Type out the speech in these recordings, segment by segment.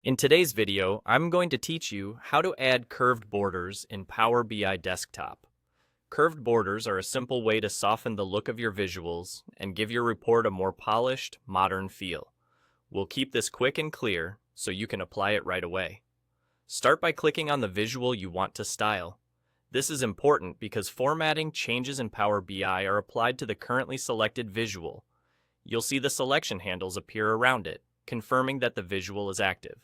In today's video, I'm going to teach you how to add curved borders in Power BI Desktop. Curved borders are a simple way to soften the look of your visuals and give your report a more polished, modern feel. We'll keep this quick and clear so you can apply it right away. Start by clicking on the visual you want to style. This is important because formatting changes in Power BI are applied to the currently selected visual. You'll see the selection handles appear around it, confirming that the visual is active.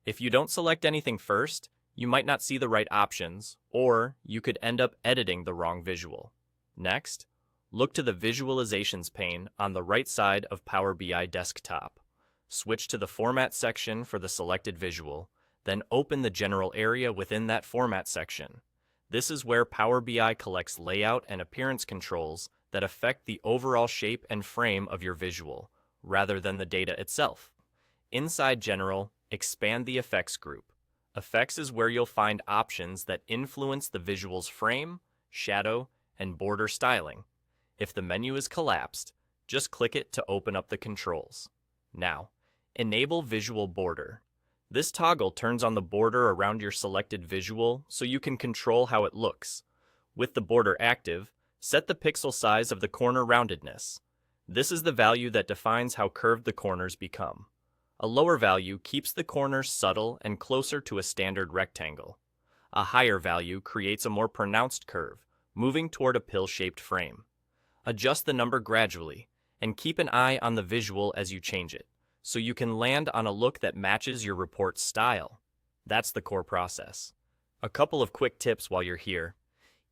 If you don't select anything first, you might not see the right options, or you could end up editing the wrong visual. Next, look to the Visualizations pane on the right side of Power BI Desktop. Switch to the Format section for the selected visual, then open the general area within that Format section. This is where Power BI collects layout and appearance controls that affect the overall shape and frame of your visual, rather than the data itself. Inside General, expand the Effects group. Effects is where you'll find options that influence the visual's frame, shadow, and border styling. If the menu is collapsed, just click it to open up the controls. Now, enable Visual Border. This toggle turns on the border around your selected visual so you can control how it looks. With the border active, set the pixel size of the corner roundedness. This is the value that defines how curved the corners become. A lower value keeps the corners subtle and closer to a standard rectangle. A higher value creates a more pronounced curve, moving toward a pill-shaped frame. Adjust the number gradually, and keep an eye on the visual as you change it, so you can land on a look that matches your report's style. That's the core process. A couple of quick tips while you're here.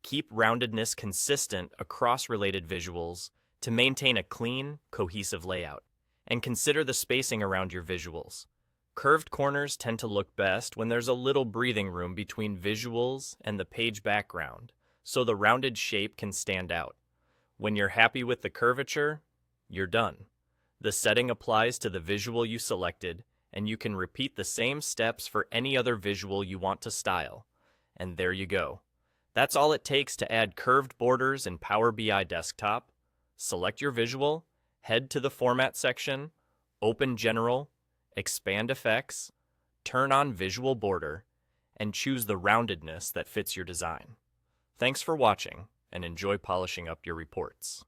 Keep roundedness consistent across related visuals to maintain a clean, cohesive layout. And consider the spacing around your visuals. Curved corners tend to look best when there's a little breathing room between visuals and the page background, so the rounded shape can stand out. When you're happy with the curvature, you're done. The setting applies to the visual you selected, and you can repeat the same steps for any other visual you want to style. And there you go. That's all it takes to add curved borders in Power BI Desktop. Select your visual, head to the Format section, open General, expand Effects, turn on Visual Border, and choose the roundedness that fits your design. Thanks for watching, and enjoy polishing up your reports.